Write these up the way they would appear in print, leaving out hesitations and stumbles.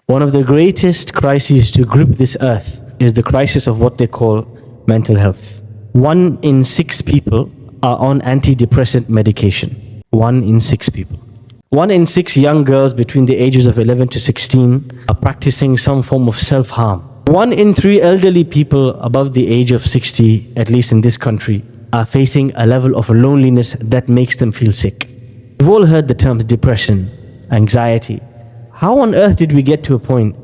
One of the greatest crises to grip this earth is the crisis of what they call mental health. 1 in 6 people are on antidepressant medication. 1 in 6 people. 1 in 6 young girls between the ages of 11 to 16 are practicing some form of self-harm. 1 in 3 elderly people above the age of 60, at least in this country, are facing a level of loneliness that makes them feel sick. We've all heard the terms depression, anxiety. How on earth did we get to a point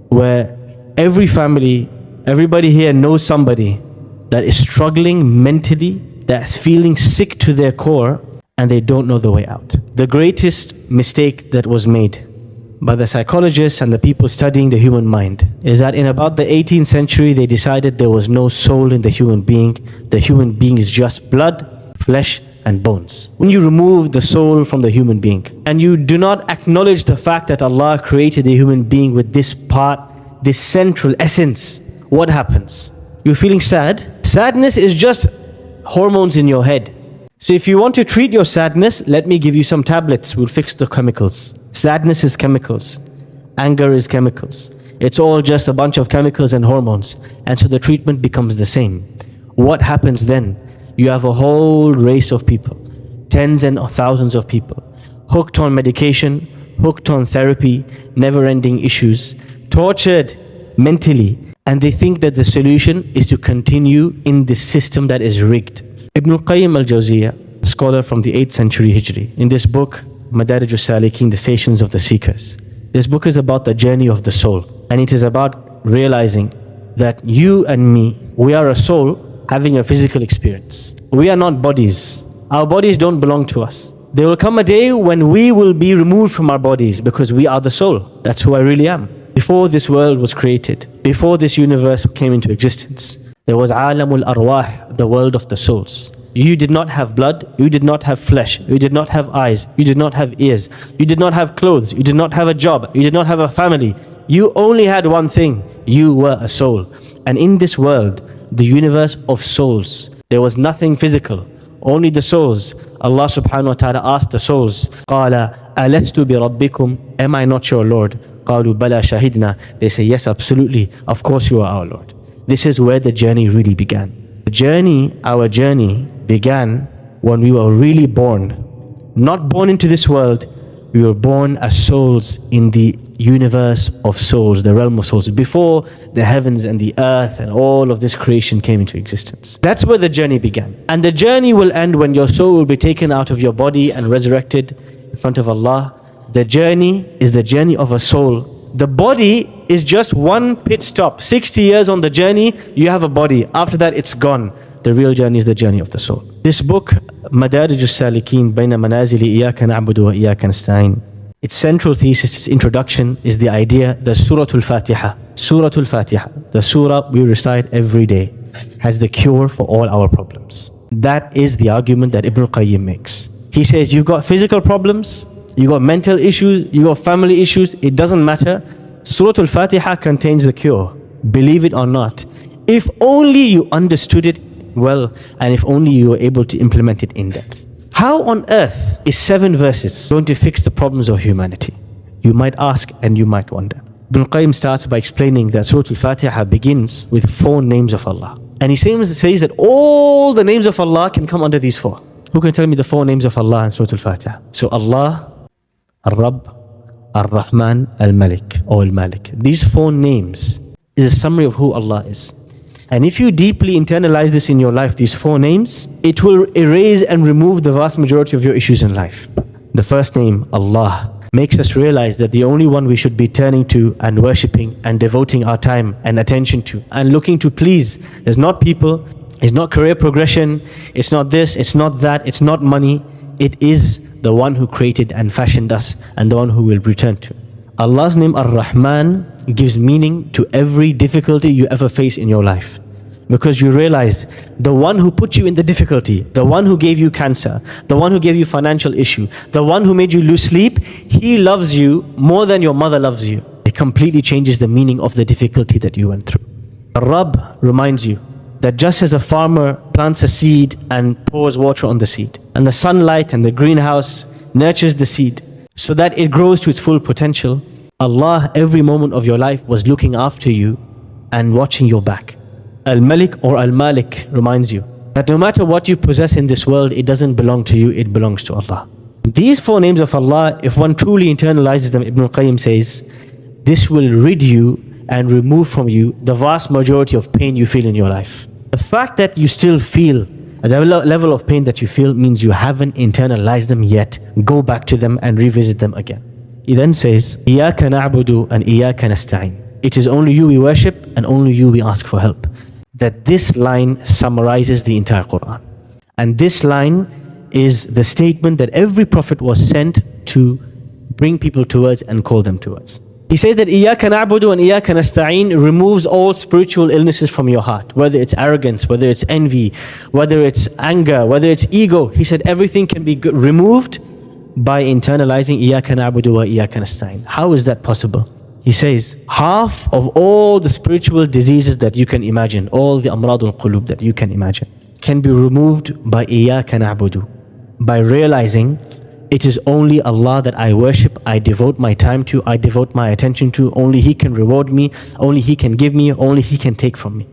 where every family, everybody here knows somebody that is struggling mentally, that's feeling sick to their core, and they don't know the way out? The greatest mistake that was made by the psychologists and the people studying the human mind is that in about the 18th century, they decided there was no soul in the human being. The human being is just blood, flesh, and bones. When you remove the soul from the human being and you do not acknowledge the fact that Allah created the human being with this part, this central essence, what happens? You're feeling sad. Sadness is just hormones in your head. So if you want to treat your sadness, let me give you some tablets. We'll fix the chemicals. Sadness is chemicals. Anger is chemicals. It's all just a bunch of chemicals and hormones. And so the treatment becomes the same. What happens then? You have a whole race of people, tens and thousands of people, hooked on medication, hooked on therapy, never-ending issues, tortured mentally. And they think that the solution is to continue in this system that is rigged. Ibn al-Qayyim al-Jawziyah, a scholar from the 8th century Hijri, in this book, Madarij al-Salikin, The Stations of the Seekers. This book is about the journey of the soul. And it is about realizing that you and me, we are a soul having a physical experience. We are not bodies. Our bodies don't belong to us. There will come a day when we will be removed from our bodies because we are the soul. That's who I really am. Before this world was created, before this universe came into existence, there was Alamul Arwah, the world of the souls. You did not have blood, you did not have flesh, you did not have eyes, you did not have ears, you did not have clothes, you did not have a job, you did not have a family. You only had one thing, you were a soul. And in this world, the universe of souls, there was nothing physical, only the souls. Allah subhanahu wa ta'ala asked the souls, قَالَ أَلَسْتُ بِرَبِّكُمْ, am I not your Lord? قَالُوا بَلَا شَهِدْنَا, they say, yes, absolutely, of course you are our Lord. This is where the journey really began. The journey, our journey, began when we were really born. Not born into this world, we were born as souls in the universe of souls, the realm of souls, before the heavens and the earth and all of this creation came into existence. That's where the journey began. And the journey will end when your soul will be taken out of your body and resurrected in front of Allah. The journey is the journey of a soul. The body is just one pit stop. 60 years on the journey, you have a body. After that, it's gone. The real journey is the journey of the soul. This book, Madarij al-Salikin, Bayna Manazili Iyaka Na'budu wa Iyaka Nasta'in, its central thesis, its introduction is the idea that Surah Al-Fatiha, Surah Al-Fatiha, the surah we recite every day, has the cure for all our problems. That is the argument that Ibn al-Qayyim makes. He says, you've got physical problems, you got mental issues, you got family issues, it doesn't matter. Surah Al-Fatiha contains the cure. Believe it or not. If only you understood it well, and if only you were able to implement it in depth. How on earth is 7 verses going to fix the problems of humanity? You might ask and you might wonder. Ibn al-Qayyim starts by explaining that Surah Al-Fatiha begins with 4 names of Allah. And he says that all the names of Allah can come under these 4. Who can tell me the 4 names of Allah in Surah Al-Fatiha? So Allah, Ar-Rabb, Ar-Rahman, Al-Malik, or Al-Malik. These 4 names is a summary of who Allah is. And if you deeply internalize this in your life, these 4 names, it will erase and remove the vast majority of your issues in life. The first name, Allah, makes us realize that the only one we should be turning to and worshipping and devoting our time and attention to and looking to please is not people, it's not career progression, it's not this, it's not that, it's not money. It is the one who created and fashioned us and the one who will return to. Allah's name Ar-Rahman gives meaning to every difficulty you ever face in your life. Because you realize the one who put you in the difficulty, the one who gave you cancer, the one who gave you financial issue, the one who made you lose sleep, he loves you more than your mother loves you. It completely changes the meaning of the difficulty that you went through. Rabb reminds you that just as a farmer plants a seed and pours water on the seed, and the sunlight and the greenhouse nurtures the seed so that it grows to its full potential, Allah, every moment of your life, was looking after you and watching your back. Al-Malik or Al-Malik reminds you that no matter what you possess in this world, it doesn't belong to you, it belongs to Allah. These four names of Allah, if one truly internalizes them, Ibn al-Qayyim says, this will rid you and remove from you the vast majority of pain you feel in your life. The fact that you still feel the level of pain that you feel means you haven't internalized them yet. Go back to them and revisit them again. He then says, إِيَّاكَ نَعْبُدُ and إِيَّاكَ نَسْتَعِينُ. It is only you we worship and only you we ask for help. That this line summarizes the entire Quran. And this line is the statement that every prophet was sent to bring people towards and call them towards. He says that إِيَّاكَ نَعْبُدُ and إِيَّاكَ نَسْتَعِينُ removes all spiritual illnesses from your heart. Whether it's arrogance, whether it's envy, whether it's anger, whether it's ego. He said everything can be removed by internalizing إِيَّاكَ نَعْبُدُ وَإِيَّاكَ نَسْتَعِينُ. How is that possible? He says half of all the spiritual diseases that you can imagine, all the amrad al-qulub that you can imagine, can be removed by إِيَّاكَ نَعْبُدُ, by realizing it is only Allah that I worship, I devote my time to, I devote my attention to. Only He can reward me, only He can give me, only He can take from me.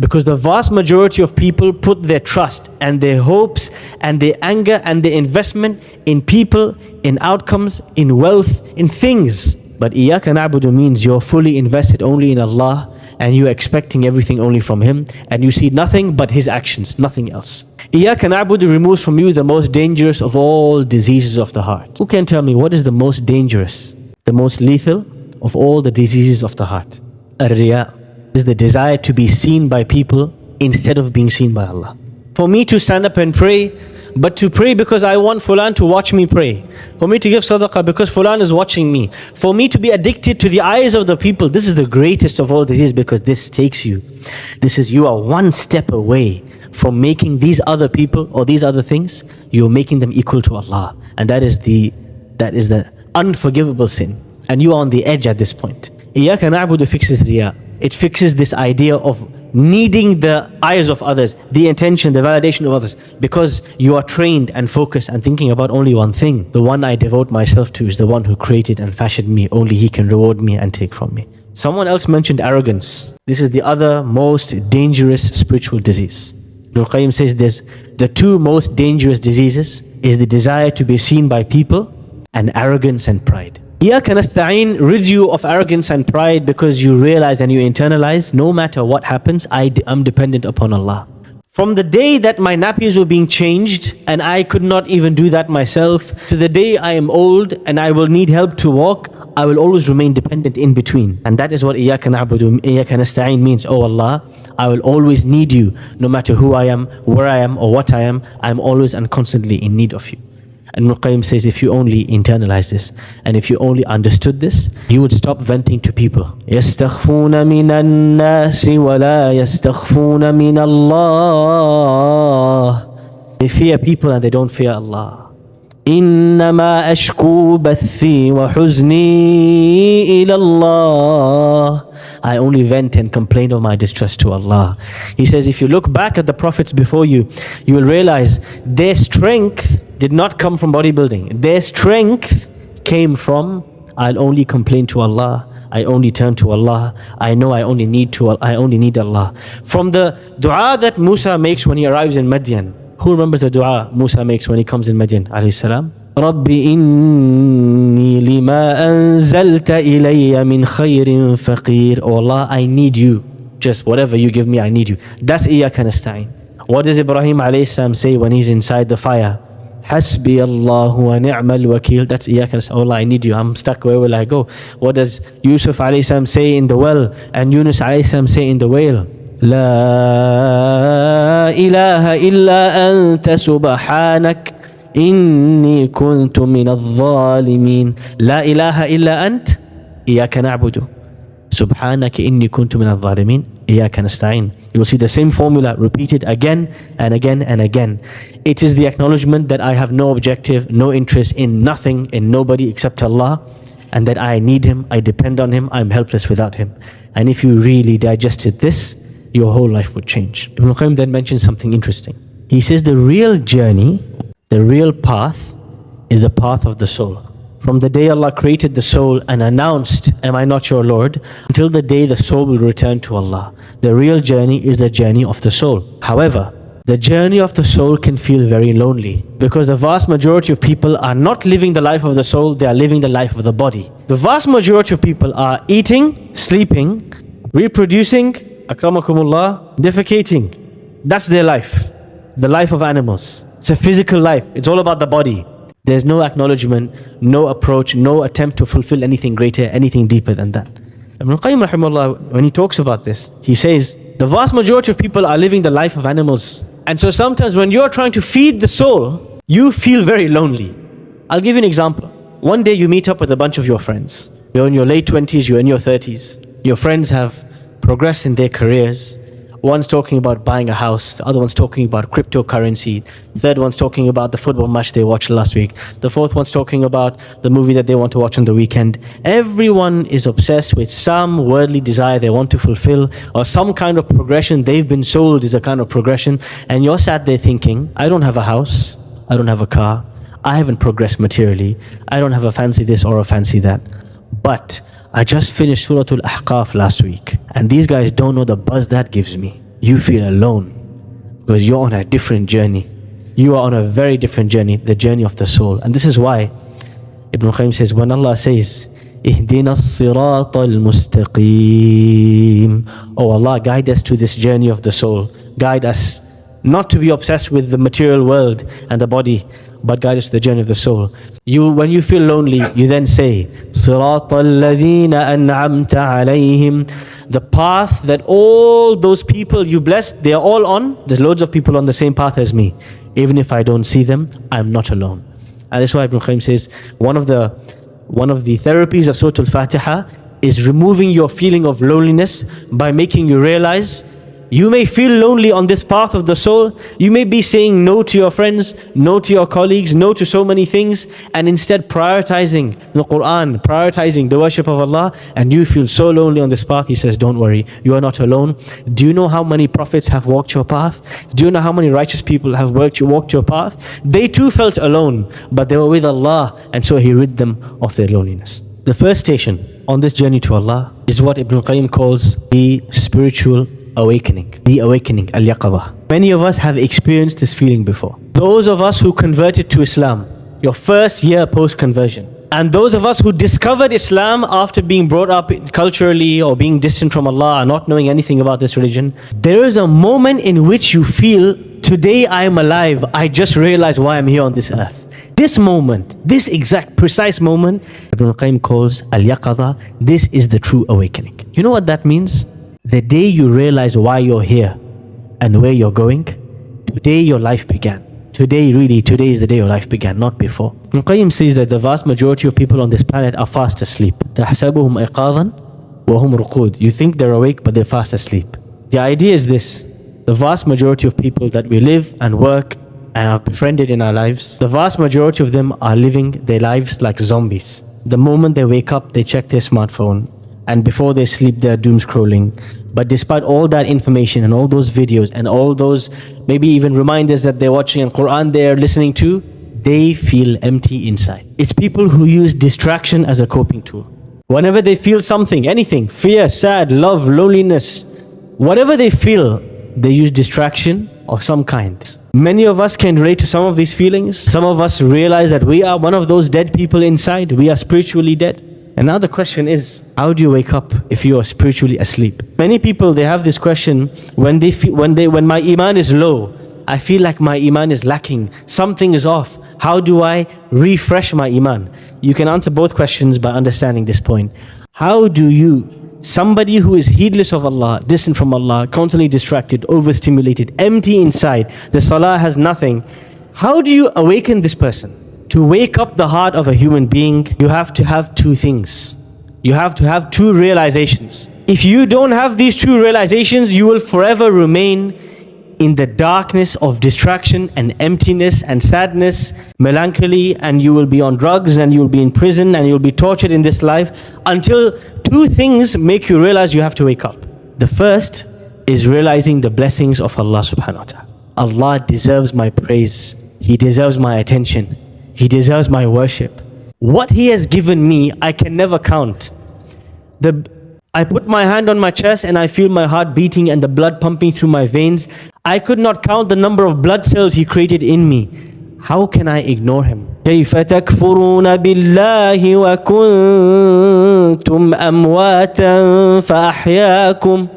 Because the vast majority of people put their trust and their hopes and their anger and their investment in people, in outcomes, in wealth, in things. But إِيَّاكَ نَعْبُدُ means you're fully invested only in Allah and you're expecting everything only from Him and you see nothing but His actions, nothing else. إِيَّاكَ نَعْبُدُ removes from you the most dangerous of all diseases of the heart. Who can tell me what is the most dangerous, the most lethal of all the diseases of the heart? Ar-Riya is the desire to be seen by people instead of being seen by Allah. For me to stand up and pray, but to pray because I want Fulan to watch me pray. For me to give sadaqah because Fulan is watching me. For me to be addicted to the eyes of the people. This is the greatest of all diseases because this takes you. You are one step away from making these other people or these other things, you're making them equal to Allah. And that is the unforgivable sin. And you are on the edge at this point. إِيَّاكَ نَعْبُدُ fixes riya. It fixes this idea of needing the eyes of others, the attention, the validation of others, because you are trained and focused and thinking about only one thing. The one I devote myself to is the one who created and fashioned me. Only He can reward me and take from me. Someone else mentioned arrogance. This is the other most dangerous spiritual disease. Ibn al-Qayyim says there's the two most dangerous diseases is the desire to be seen by people and arrogance and pride. إِيَّاكَ نَسْتَعِينُ rids you of arrogance and pride because you realize and you internalize no matter what happens, I'm dependent upon Allah. From the day that my nappies were being changed and I could not even do that myself, to the day I am old and I will need help to walk, I will always remain dependent in between. And that is what إِيَّاكَ نَعْبُدُ إِيَّاكَ نَسْتَعِينُ means. Oh Allah, I will always need you. No matter who I am, where I am or what I am always and constantly in need of you. And Ibn al-Qayyim says if you only internalize this and if you only understood this, you would stop venting to people. يَسْتَخْفُونَ مِنَ النَّاسِ وَلَا يَسْتَخْفُونَ مِنَ اللَّهِ. They fear people and they don't fear Allah. إِنَّمَا أَشْكُو بَثِّي وَحُزْنِي إِلَى اللَّهِ. I only vent and complain of my distress to Allah. He says if you look back at the prophets before you, you will realize their strength did not come from bodybuilding. Their strength came from, I'll only complain to Allah. I only turn to Allah. I know I only need Allah. From the dua that Musa makes when he arrives in Madian. Who remembers the dua Musa makes when he comes in Madian, alayhi salam? رَبِّ إِنِّي لِمَا أَنزَلْتَ إِلَيَّ مِنْ خَيْرٍ فَقِيرٍ. Oh Allah, I need you. Just whatever you give me, I need you. That's إِيَّاكَ نَسْتَعِينُ. What does Ibrahim alayhi salam say when he's inside the fire? حَسْبِيَ اللَّهُ وَنِعْمَ الْوَكِيلُ. That's إِيَّاكَ نَسْتَعِينُ. Oh Allah, I need you. I'm stuck. Where will I go? What does Yusuf alayhi salam say in the well and Yunus alayhi salam say in the whale? لا إله إلا أنت سبحانك إني كنت من الظالمين. لا إله إلا أنت إياك نعبد سبحانك إني كنت من الظالمين إياك نستعين. You will see the same formula repeated again and again and again. It is the acknowledgement that I have no objective, no interest in nothing, in nobody except Allah, and that I need Him, I depend on Him, I'm helpless without Him. And if you really digested this, your whole life would change. Ibn al-Qayyim then mentions something interesting. He says the real journey, the real path is the path of the soul. from the day Allah created the soul and announced, "Am I not your Lord?" until the day the soul will return to Allah. The real journey is the journey of the soul. However, the journey of the soul can feel very lonely because the vast majority of people are not living the life of the soul, they are living the life of the body. The vast majority of people are eating, sleeping, reproducing, akramakumullah, defecating. That's their life, the life of animals. It's a physical life, it's all about the body. There's no acknowledgement, no approach, no attempt to fulfill anything greater, anything deeper than that. Ibn Qayyim rahimahullah, when he talks about this, he says, the vast majority of people are living the life of animals. And so sometimes when you're trying to feed the soul, you feel very lonely. I'll give you an example. One day you meet up with a bunch of your friends. You're in your late 20s, you're in your 30s. Your friends have progressed in their careers. One's talking about buying a house, the other one's talking about cryptocurrency, the third one's talking about the football match they watched last week, the fourth one's talking about the movie that they want to watch on the weekend. Everyone is obsessed with some worldly desire they want to fulfill, or some kind of progression they've been sold is a kind of progression, and you're sat there thinking, I don't have a house, I don't have a car, I haven't progressed materially, I don't have a fancy this or a fancy that, but I just finished Surah Al-Ahqaf last week, and these guys don't know the buzz that gives me. You feel alone because you're on a different journey. You are on a very different journey, the journey of the soul. And this is why Ibn Qayyim says, when Allah says, "Ihdina as-sirata al-mustaqim," oh Allah, guide us to this journey of the soul. Guide us not to be obsessed with the material world and the body, but guide us to the journey of the soul. When you feel lonely, you then say, صِرَاطَ الَّذِينَ أَنْعَمْتَ عَلَيْهِمْ, the path that all those people you blessed, they are all on. There's loads of people on the same path as me. Even if I don't see them, I'm not alone. And that's why Ibn Qayyim says, one of the therapies of Surah Al-Fatiha is removing your feeling of loneliness by making you realize you may feel lonely on this path of the soul. You may be saying no to your friends, no to your colleagues, no to so many things, and instead prioritizing the Quran, prioritizing the worship of Allah, and you feel so lonely on this path. He says, don't worry, you are not alone. Do you know how many prophets have walked your path? Do you know how many righteous people have walked your path? They too felt alone, but they were with Allah, and so He rid them of their loneliness. The first station on this journey to Allah is what Ibn Qayyim calls the spiritual awakening, the awakening, al-yaqadha. Many of us have experienced this feeling before. Those of us who converted to Islam, your first year post-conversion, and those of us who discovered Islam after being brought up culturally or being distant from Allah and not knowing anything about this religion, there is a moment in which you feel, today I am alive, I just realized why I'm here on this earth. This moment, this exact precise moment, Ibn Qayyim calls al-yaqadha. This is the true awakening. You know what that means? The day you realize why you're here and where you're going, today your life began. Today is the day your life began, not before. Ibn Qayyim says that the vast majority of people on this planet are fast asleep. تَحْسَبُهُمْ أَيْقَاظًا وَهُمْ رُقُودٌ. You think they're awake, but they're fast asleep. The idea is this: the vast majority of people that we live and work and have befriended in our lives, the vast majority of them are living their lives like zombies. The moment they wake up, they check their smartphone, and before they sleep, they're doom scrolling. But despite all that information and all those videos and all those maybe even reminders that they're watching and Quran they're listening to, they feel empty inside. It's people who use distraction as a coping tool. Whenever they feel something, anything, fear, sad, love, loneliness, whatever they feel, they use distraction of some kind. Many of us can relate to some of these feelings. Some of us realize that we are one of those dead people inside. We are spiritually dead. And now the question is, how do you wake up if you are spiritually asleep? Many people, they have this question when my iman is low. I feel like my iman is lacking. Something is off. How do I refresh my iman? You can answer both questions by understanding this point. How do you, somebody who is heedless of Allah, distant from Allah, constantly distracted, overstimulated, empty inside, the salah has nothing, how do you awaken this person? To wake up the heart of a human being, you have to have two things. You have to have two realizations. If you don't have these two realizations, you will forever remain in the darkness of distraction and emptiness and sadness, melancholy, and you will be on drugs and you will be in prison and you will be tortured in this life until two things make you realize you have to wake up. The first is realizing the blessings of Allah subhanahu wa ta'ala. Allah deserves my praise. He deserves my attention. He deserves my worship. What He has given me, I can never count. I put my hand on my chest and I feel my heart beating and the blood pumping through my veins. I could not count the number of blood cells He created in me. How can I ignore Him? كيف تكفرون بالله وكنتم أمواتا فأحياكم.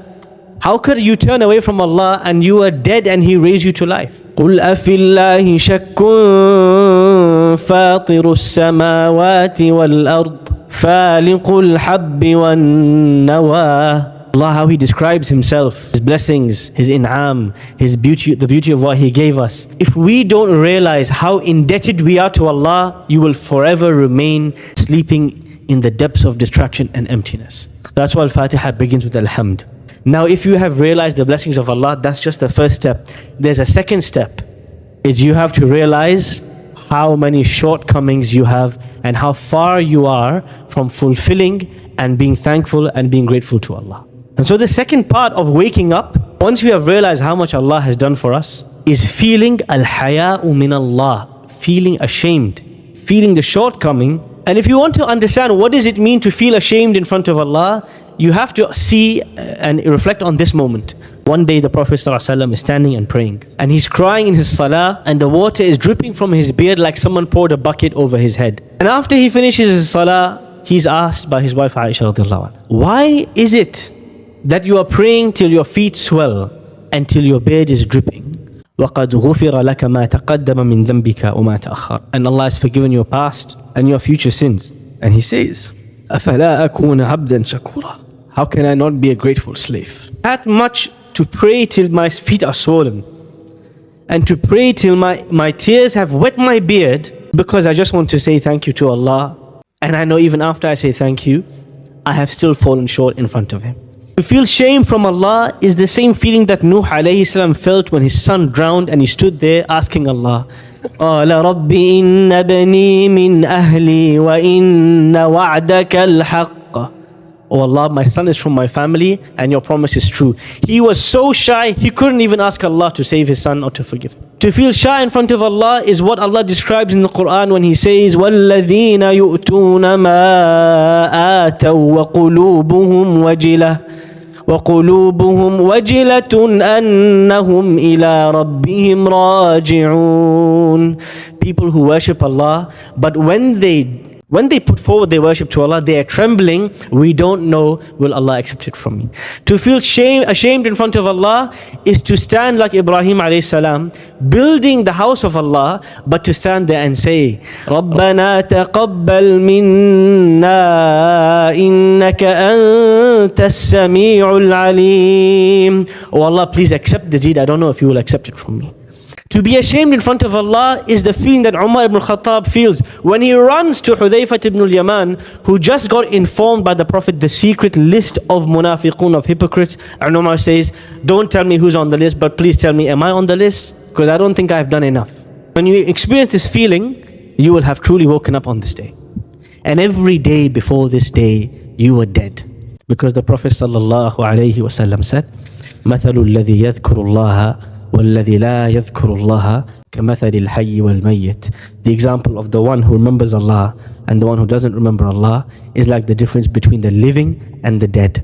How could you turn away from Allah and you are dead and He raised you to life? قل أفي الله شك فاطر السماوات والأرض فالق الحب والنوى. Allah, how He describes Himself, His blessings, His in'am, His beauty, the beauty of what He gave us. If we don't realize how indebted we are to Allah, you will forever remain sleeping in the depths of distraction and emptiness. That's why Al-Fatiha begins with Alhamd. Now, if you have realized the blessings of Allah, that's just the first step. There's a second step, is you have to realize how many shortcomings you have and how far you are from fulfilling and being thankful and being grateful to Allah. And so the second part of waking up, once we have realized how much Allah has done for us, is feeling al-haya'u min Allah, feeling ashamed, feeling the shortcoming. And if you want to understand what does it mean to feel ashamed in front of Allah, you have to see and reflect on this moment. One day the Prophet ﷺ is standing and praying, and he's crying in his salah, and the water is dripping from his beard like someone poured a bucket over his head. And after he finishes his salah, he's asked by his wife Aisha radiallahu anha, why is it that you are praying till your feet swell and till your beard is dripping? وَقَدْ غُفِرَ لَكَ مَا تَقَدَّمَ مِنْ ذَنْبِكَ وَمَا تَأَخَّرَ. And Allah has forgiven your past and your future sins. And He says, أَفَلَا أَكُونَ عَبْدًا شَكُورًا. How can I not be a grateful slave? That much to pray till my feet are swollen, and to pray till my tears have wet my beard, because I just want to say thank you to Allah. And I know even after I say thank you, I have still fallen short in front of Him. To feel shame from Allah is the same feeling that Nuh alayhi salam felt when his son drowned and he stood there asking Allah, قَالَ رَبِّ إِنَّ بَنِي مِنْ أَهْلِي وَإِنَّ وَعْدَكَ الْحَقِّ. Oh Allah, my son is from my family and your promise is true. He was so shy, he couldn't even ask Allah to save his son or to forgive him. To feel shy in front of Allah is what Allah describes in the Quran when He says, وَالَّذِينَ يُؤْتُونَ مَا آتَوا وَقُلُوبُهum وَجِلَةٌ أَنَّهُمْ إِلَىٰ رَبِّهِمْ رَاجِعُونَ. People who worship Allah, but when they put forward their worship to Allah, they are trembling. We don't know, will Allah accept it from me? To feel ashamed in front of Allah is to stand like Ibrahim alayhi salam, building the house of Allah, but to stand there and say, رَبَّنَا تَقَبَّلْ مِنَّا إِنَّكَ أَنْتَ السَّمِيعُ الْعَلِيمُ. Oh Allah, please accept the deed. I don't know if you will accept it from me. To be ashamed in front of Allah is the feeling that Umar ibn Khattab feels when he runs to Hudayfah ibn al-Yaman, who just got informed by the Prophet the secret list of munafiqun, of hypocrites. And Umar says, don't tell me who's on the list, but please tell me, am I on the list? Because I don't think I've done enough. When you experience this feeling, you will have truly woken up on this day. And every day before this day, you were dead. Because the Prophet sallallahu alayhi wasallam said, مَثَلُ الَّذِي يَذْكُرُ اللَّهَ وَالَّذِي لَا يَذْكُرُ اللَّهَ كَمَثَلِ الْحَيِّ وَالْمَيِّتِ. The example of the one who remembers Allah and the one who doesn't remember Allah is like the difference between the living and the dead.